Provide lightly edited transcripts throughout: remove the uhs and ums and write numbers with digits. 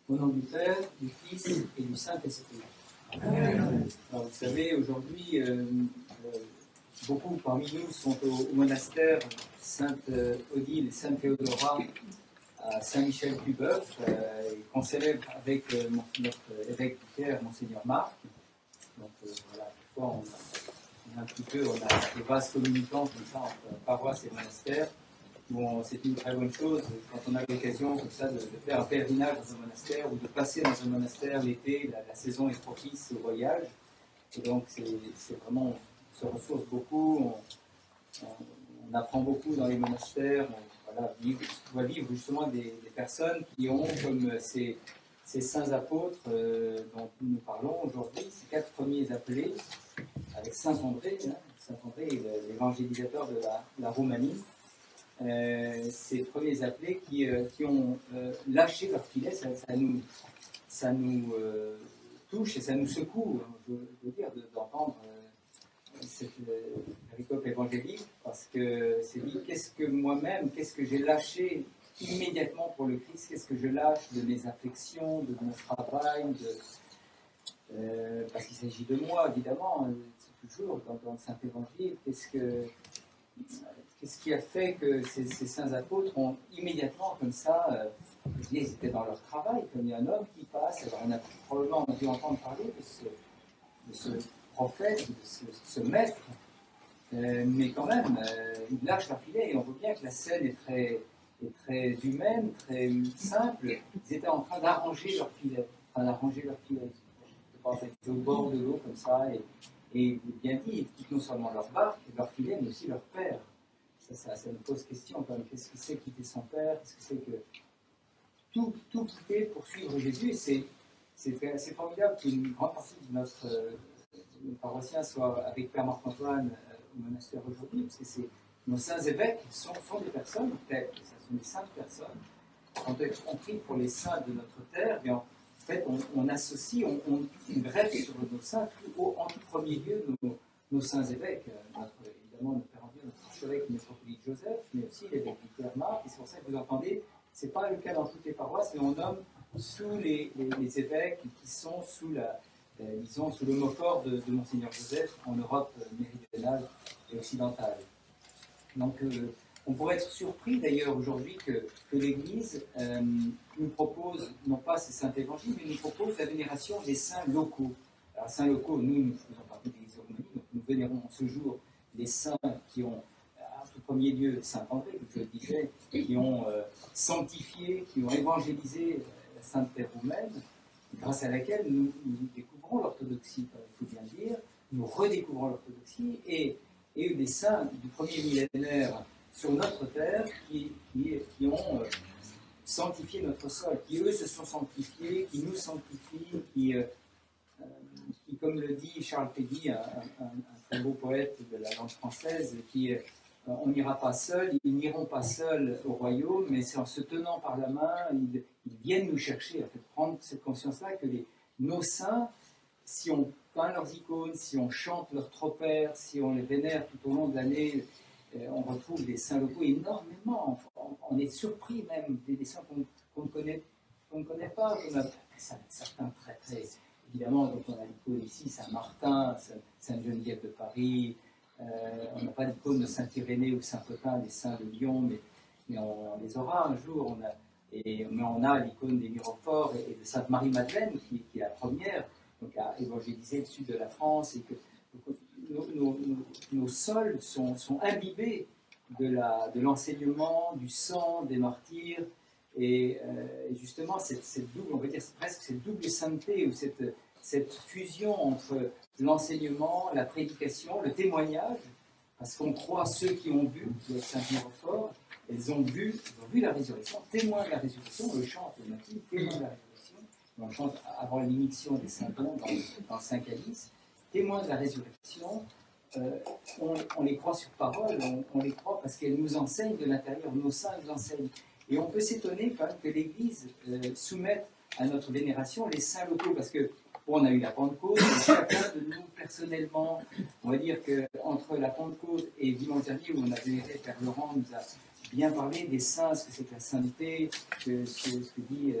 Au nom du Père, du Fils et du Saint-Esprit. Alors, vous savez, aujourd'hui, beaucoup parmi nous sont au monastère Sainte-Odile et Sainte-Théodora à Saint-Michel-du-Bœuf, qu'on célèbre avec notre évêque vicaire, Monseigneur Marc. Donc voilà, parfois on a un petit peu, on a des vases communicants comme ça entre paroisse et monastère. Bon, c'est une très bonne chose quand on a l'occasion comme ça de faire un pèlerinage dans un monastère ou de passer dans un monastère l'été, la saison est propice au voyage. Et donc c'est vraiment, on se ressource beaucoup, on apprend beaucoup dans les monastères, on doit vivre justement des personnes qui ont comme ces saints apôtres dont nous parlons aujourd'hui, ces 4 premiers appelés, avec Saint André, Saint André est l'évangélisateur de la Roumanie. Ces premiers appelés qui ont lâché leur filet, ça nous touche et ça nous secoue, je veux dire, d'entendre cette péricope évangélique, parce que c'est dit, qu'est-ce que j'ai lâché immédiatement pour le Christ, qu'est-ce que je lâche de mes affections, de mon travail, parce qu'il s'agit de moi, évidemment, c'est toujours dans le Saint-Évangile, qu'est-ce qui a fait que ces saints apôtres ont immédiatement, comme ça, ils étaient dans leur travail, comme il y a un homme qui passe, alors on a probablement dû entendre parler de ce prophète, de ce maître, mais quand même, ils lâchent leur filet, et on voit bien que la scène est très humaine, très simple. Ils étaient en train d'arranger leur filet, Ils étaient au bord de l'eau, comme ça, et bien dit, ils quittent non seulement leur barque, leur filet, mais aussi leur père. Ça me pose question quand même. Qu'est-ce que c'est quitter son père? Qu'est-ce que c'est que tout quitter pour suivre Jésus? Et c'est formidable qu'une grande partie de notre paroissiens soit avec Père Marc-Antoine au monastère aujourd'hui, parce que nos saints évêques sont des personnes, ce sont des saintes personnes, quand on prie pour les saints de notre terre, et en fait on associe, on greffe sur nos saints en tout premier lieu nos saints évêques, évidemment notre Père André, notre archevêque métropolite Joseph, mais aussi l'évêque vicaire Marc, et c'est pour ça que vous entendez, c'est pas le cas dans toutes les paroisses, mais on nomme tous les évêques qui sont sous le mot fort de Monseigneur Joseph en Europe méridionale et occidentale. Donc on pourrait être surpris d'ailleurs aujourd'hui que l'Église nous propose, non pas ces saints évangiles, mais nous propose la vénération des saints locaux. Alors saints locaux, nous faisons partie de l'Église romaine, donc nous vénérons ce jour les saints qui ont, en tout premier lieu, Saint André, comme je le disais, qui ont sanctifié, qui ont évangélisé la Sainte Terre roumaine, grâce à laquelle nous découvrons l'orthodoxie, il faut bien dire, nous redécouvrons l'orthodoxie, et des saints du premier millénaire sur notre terre qui ont sanctifié notre sol, qui eux se sont sanctifiés, qui nous sanctifient, qui comme le dit Charles Péguy, un très beau poète de la langue française, on n'ira pas seul, ils n'iront pas seuls au royaume, mais c'est en se tenant par la main, ils viennent nous chercher, en fait, prendre cette conscience-là que nos saints, si on peint leurs icônes, si on chante leurs tropères, si on les vénère tout au long de l'année, on retrouve des saints locaux énormément. On est surpris même des saints qu'on ne connaît pas. On a certains très évidemment, donc on a l'icône ici, Saint-Martin, Sainte-Geneviève de Paris. On n'a pas d'icône de Saint-Irénée ou Saint-Potin, des saints de Lyon, mais on les aura un jour. Mais on a l'icône des Mirophores et de Sainte-Marie-Madeleine, qui est la première, donc à évangéliser le sud de la France, et que nos sols sont imbibés de l'enseignement, du sang, des martyrs, et justement cette double, on va dire presque cette double sainteté, ou cette fusion entre l'enseignement, la prédication, le témoignage, parce qu'on croit ceux qui ont vu le Saint-Mirophore, ils ont vu la résurrection, témoins de la résurrection, on le chante le matin, témoins de la résurrection, on chante avant l'immixtion des saint-dons dans le Saint-Calice, témoins de la résurrection, on les croit sur parole, on les croit parce qu'elles nous enseignent de l'intérieur, nos saints nous enseignent. Et on peut s'étonner quand même que l'Église soumette à notre vénération les saints locaux, parce que on a eu la Pentecôte, et chacun de nous personnellement, on va dire qu'entre la Pentecôte et dimanche dernier, où on a vénéré Père Laurent, nous a bien parlé des saints, ce que c'est que la sainteté, ce que dit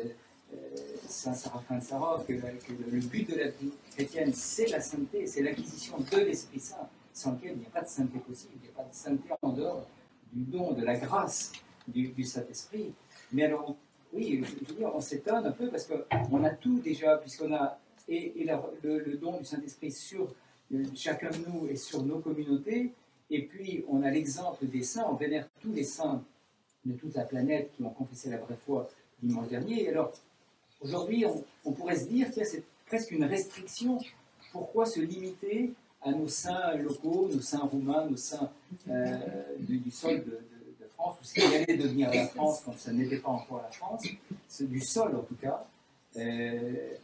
Saint Séraphin de Sarov, que le but de la vie chrétienne, c'est la sainteté, c'est l'acquisition de l'Esprit Saint, sans lequel il n'y a pas de sainteté possible, il n'y a pas de sainteté en dehors du don, de la grâce du Saint-Esprit. Mais alors, oui, je veux dire, on s'étonne un peu parce qu'on a tout déjà, puisqu'on a le don du Saint-Esprit sur chacun de nous et sur nos communautés, et puis on a l'exemple des saints, on vénère tous les saints de toute la planète qui ont confessé la vraie foi dimanche dernier. Et alors, aujourd'hui, on pourrait se dire, tiens, c'est presque une restriction. Pourquoi se limiter à nos saints locaux, nos saints roumains, nos saints du sol de France, ou ce qui allait devenir la France quand ça n'était pas encore la France, du sol en tout cas.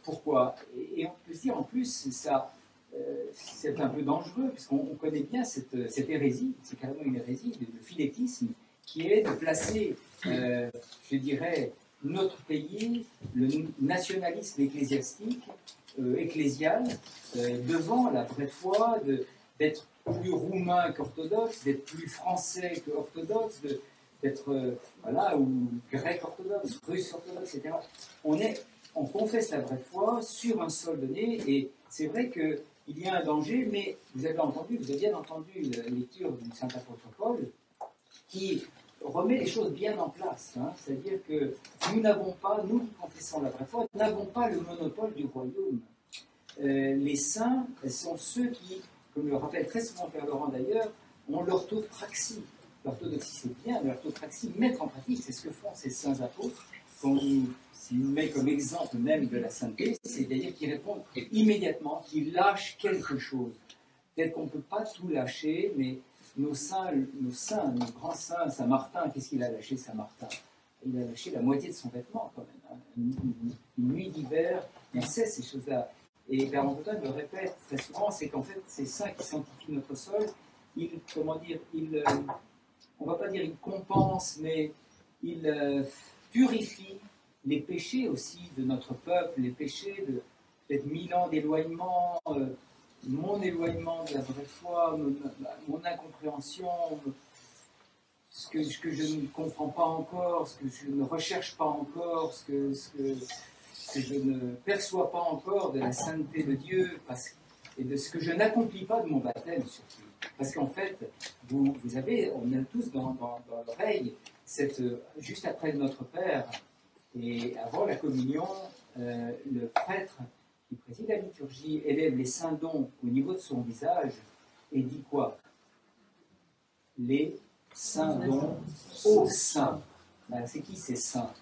Pourquoi? Et on peut se dire en plus, ça, c'est un peu dangereux, puisqu'on connaît bien cette hérésie, c'est carrément une hérésie, le philétisme, qui est de placer, je dirais, notre pays, le nationalisme ecclésiastique, ecclésial, devant la vraie foi, d'être plus roumain qu'orthodoxe, d'être plus français qu'orthodoxe, d'être, voilà, ou grec orthodoxe, russe orthodoxe, etc. On confesse la vraie foi sur un sol donné, et c'est vrai qu'il y a un danger, mais vous avez bien entendu la lecture du Saint Apôtre Paul, qui remet les choses bien en place. Hein. C'est-à-dire que nous qui confessons la vraie foi, n'avons pas le monopole du royaume. Les saints sont ceux qui, comme le rappelle très souvent Père Laurent d'ailleurs, ont l'orthopraxie. L'orthodoxie c'est bien, mais l'orthopraxie, mettre en pratique, c'est ce que font ces saints apôtres. S'il nous met comme exemple même de la sainteté, c'est-à-dire qu'ils répondent immédiatement, qu'ils lâchent quelque chose. Peut-être qu'on ne peut pas tout lâcher, mais nos grands saints, Saint Martin, qu'est-ce qu'il a lâché, Saint Martin? Il a lâché la moitié de son vêtement, quand même. Hein. Une nuit d'hiver, on sait ces choses-là. Et Père Antoine le répète très souvent, c'est qu'en fait, ces saints qui sanctifient notre sol, on ne va pas dire ils compensent, mais ils purifient les péchés aussi de notre peuple, les péchés de peut-être 1000 ans d'éloignement, mon éloignement de la vraie foi, mon incompréhension, ce que je ne comprends pas encore, ce que je ne recherche pas encore, ce que je ne perçois pas encore de la sainteté de Dieu, et de ce que je n'accomplis pas de mon baptême surtout. Parce qu'en fait, on a tous dans l'oreille, juste après notre Père, et avant la communion, le prêtre qui préside la liturgie élève les saints dons au niveau de son visage et dit quoi? Les saints dons aux saints. Ben, c'est qui ces saints?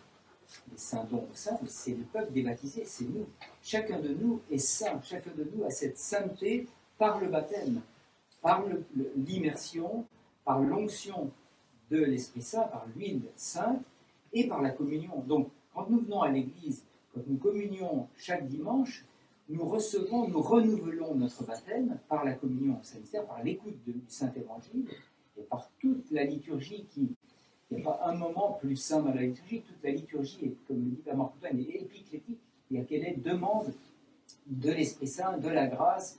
Les saints dons aux saints, c'est le peuple des baptisés, c'est nous. Chacun de nous est saint, chacun de nous a cette sainteté par le baptême, par l'immersion, par l'onction de l'Esprit Saint, par l'huile sainte et par la communion. Donc, quand nous venons à l'Église, quand nous communions chaque dimanche, nous renouvelons notre baptême par la communion salutaire, par l'écoute du Saint-Évangile et par toute la liturgie il n'y a pas un moment plus saint dans la liturgie, toute la liturgie est, comme le dit Père Marc-Antoine, est épiclétique, et à quelle est demande de l'Esprit Saint, de la grâce.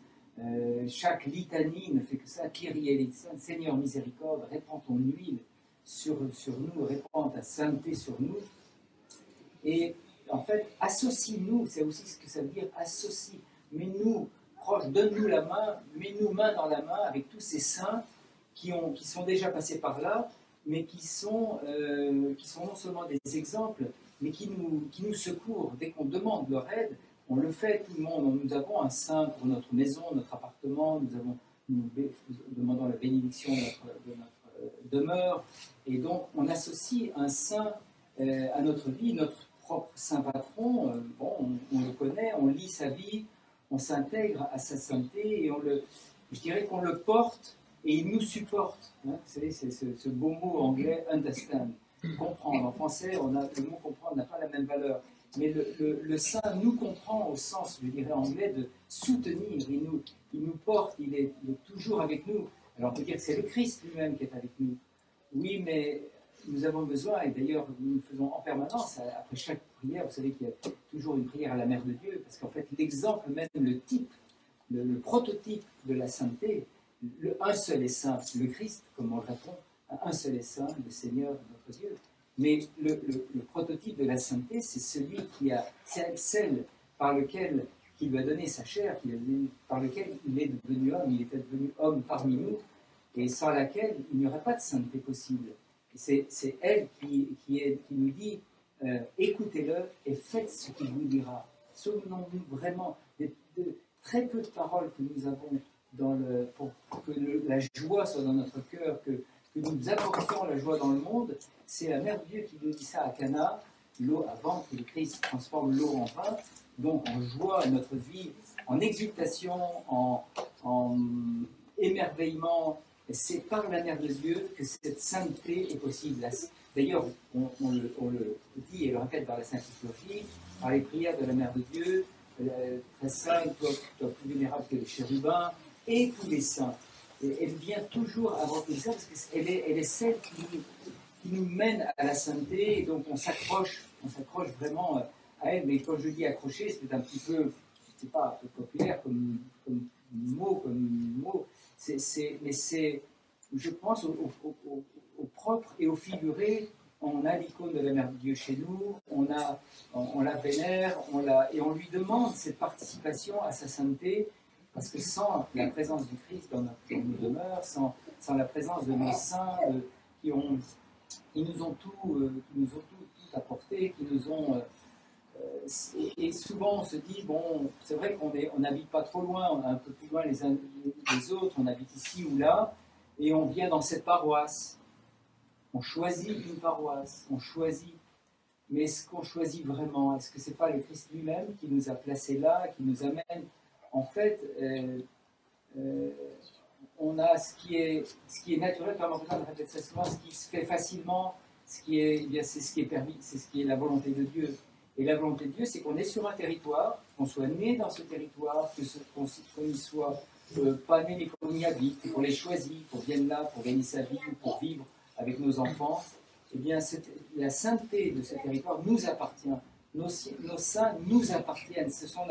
Chaque litanie ne fait que ça, Kyrie eleison, Seigneur miséricorde, répands ton huile sur nous, répands ta sainteté sur nous. Et en fait, associe-nous, c'est aussi ce que ça veut dire, associe, mets-nous proches, donne-nous la main, mets-nous main dans la main avec tous ces saints qui sont déjà passés par là, mais qui sont non seulement des exemples, mais qui nous secourent. Dès qu'on demande leur aide, on le fait, tout le monde. Nous avons un saint pour notre maison, notre appartement, nous demandons la bénédiction de notre demeure, et donc on associe un saint à notre vie, notre propre saint patron. On le connaît, on lit sa vie, on s'intègre à sa sainteté, et je dirais qu'on le porte, et il nous supporte. Hein. Vous savez, c'est ce beau mot anglais, understand, comprendre. En français, le mot comprendre n'a pas la même valeur. Mais le saint nous comprend au sens, je dirais, anglais, de soutenir. Il nous porte, il est toujours avec nous. Alors on peut dire que c'est le Christ lui-même qui est avec nous. Oui, mais nous avons besoin, et d'ailleurs nous le faisons en permanence, après chaque prière, vous savez qu'il y a toujours une prière à la Mère de Dieu, parce qu'en fait l'exemple, même le type, le prototype de la sainteté, un seul est saint, le Christ, comme on le répond, un seul est saint, le Seigneur, notre Dieu. Mais le prototype de la sainteté, c'est celui qui a celle par lequel qui lui a donné sa chair, par lequel il est devenu homme, il était devenu homme parmi nous, et sans laquelle il n'y aurait pas de sainteté possible. C'est elle qui nous dit écoutez-le et faites ce qu'il vous dira. Souvenons-nous vraiment de très peu de paroles que nous avons pour que la joie soit dans notre cœur, que nous apportions la joie dans le monde. C'est la Mère de Dieu qui nous dit ça à Cana, l'eau avant que le Christ transforme l'eau en vin, donc en joie notre vie, en exultation, en émerveillement. C'est par la Mère de Dieu que cette sainteté est possible. D'ailleurs, on le dit et le répète dans la Sainte Liturgie, par les prières de la Mère de Dieu, très sainte, toi plus vénérable que les chérubins, et tous les saints. Et elle vient toujours avant tout ça, parce qu'elle est celle qui nous mène à la sainteté, et donc on s'accroche vraiment à elle. Mais quand je dis accrocher, c'est un petit peu, je ne sais pas, un peu populaire comme mot, mais c'est, je pense, au propre et au figuré. On a l'icône de la Mère de Dieu chez nous, on la vénère, et on lui demande cette participation à sa sainteté, parce que sans la présence du Christ dans nos demeures, sans la présence de nos saints qui nous ont tout apporté, qui nous ont... et souvent on se dit, bon, c'est vrai qu'on n'habite pas trop loin, on est un peu plus loin les uns des autres, on habite ici ou là, et on vient dans cette paroisse. On choisit une paroisse, on choisit. Mais est-ce qu'on choisit vraiment? Est-ce que ce n'est pas le Christ lui-même qui nous a placés là, qui nous amène? En fait, on a ce qui est naturel, comme on répète ça souvent, ce qui se fait facilement, c'est ce qui est permis, c'est ce qui est la volonté de Dieu. Et la volonté de Dieu, c'est qu'on est sur un territoire, qu'on soit né dans ce territoire, qu'on n'y soit pas né mais qu'on y habite, qu'on l'ait choisi, qu'on vienne là pour gagner sa vie ou pour vivre avec nos enfants. Eh bien, la sainteté de ce territoire nous appartient. Nos saints nous appartiennent. Ce sont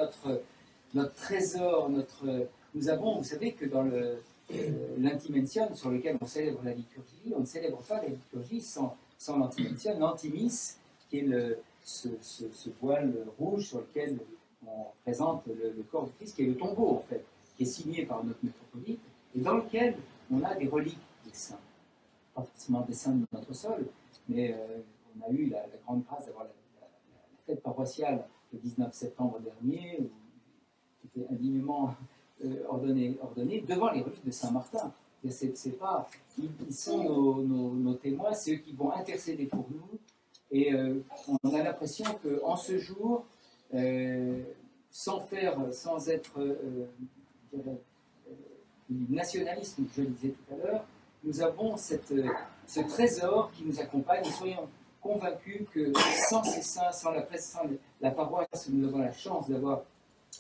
notre trésor, nous avons, vous savez que dans l'Antimension sur lequel on célèbre la liturgie, on ne célèbre pas la liturgie sans l'Antimension, l'Antimis, qui est ce voile rouge sur lequel on présente le corps du Christ, qui est le tombeau en fait, qui est signé par notre métropolite, et dans lequel on a des reliques des saints. Pas forcément des saints de notre sol, mais on a eu la grande grâce d'avoir la fête paroissiale le 19 septembre dernier, où qui était indignement ordonné devant les reliques de Saint-Martin. Ils sont nos témoins, c'est eux qui vont intercéder pour nous, et on a l'impression qu'en ce jour, sans être nationaliste, comme je le disais tout à l'heure, nous avons ce trésor qui nous accompagne, et soyons convaincus que sans ces saints, sans la paroisse, nous avons la chance d'avoir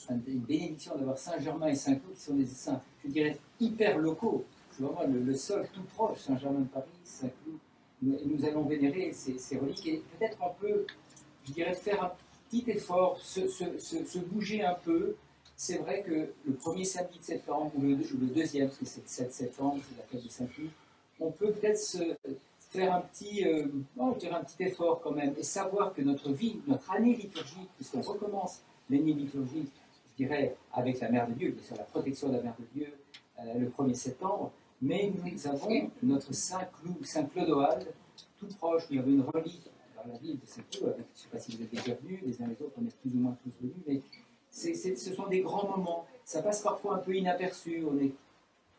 une bénédiction, d'avoir Saint-Germain et Saint-Cloud, qui sont des saints, je dirais, hyper locaux. C'est vraiment le sol tout proche, Saint-Germain de Paris, Saint-Cloud. Nous allons vénérer ces reliques, et peut-être qu'on peut, je dirais, faire un petit effort, se bouger un peu. C'est vrai que le premier samedi de septembre, ou le deuxième, parce que c'est le 7 septembre, c'est la fête de Saint-Cloud, on peut peut-être se faire un petit effort quand même, et savoir que notre vie, notre année liturgique, puisqu'on recommence l'année liturgique, je dirais, avec la Mère de Dieu, bien sûr la protection de la Mère de Dieu, le 1er septembre, mais nous avons notre Saint Clodoald, tout proche. Il y avait une relique dans la ville de Saint-Cloud, je ne sais pas si vous êtes déjà venus, les uns les autres, on est plus ou moins tous venus, mais ce sont des grands moments. Ça passe parfois un peu inaperçu, on est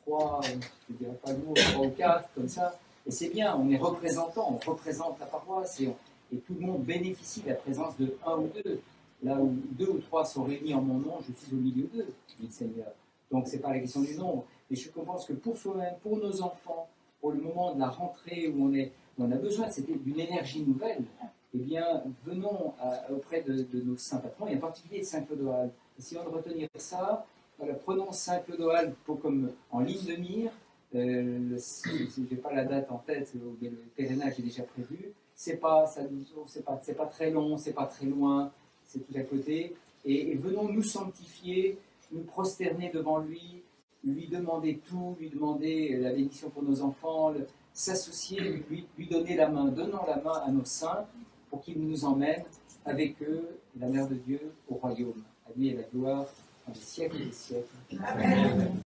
trois, je ne dirais pas le mot, 3 ou 4, comme ça, et c'est bien, on est représentant, on représente la paroisse, et tout le monde bénéficie de la présence de un ou deux. Là où 2 ou 3 sont réunis en mon nom, je suis au milieu d'eux, dit le Seigneur. Donc ce n'est pas la question du nombre. Et je pense que pour soi-même, pour nos enfants, pour le moment de la rentrée où on a besoin d'une énergie nouvelle, eh bien, venons auprès de nos saints patrons, et en particulier de Saint Clodoald. Essayons de retenir ça. Voilà, prenons Saint Clodoald comme en ligne de mire. Je n'ai pas la date en tête, mais le pèlerinage est déjà prévu. C'est pas très long, c'est pas très loin, c'est tout à côté. Et venons nous sanctifier, nous prosterner devant lui, lui demander tout, lui demander la bénédiction pour nos enfants, s'associer, lui donner la main, donnant la main à nos saints pour qu'ils nous emmènent avec eux, la Mère de Dieu, au royaume. À lui est la gloire dans les siècles des siècles. Amen.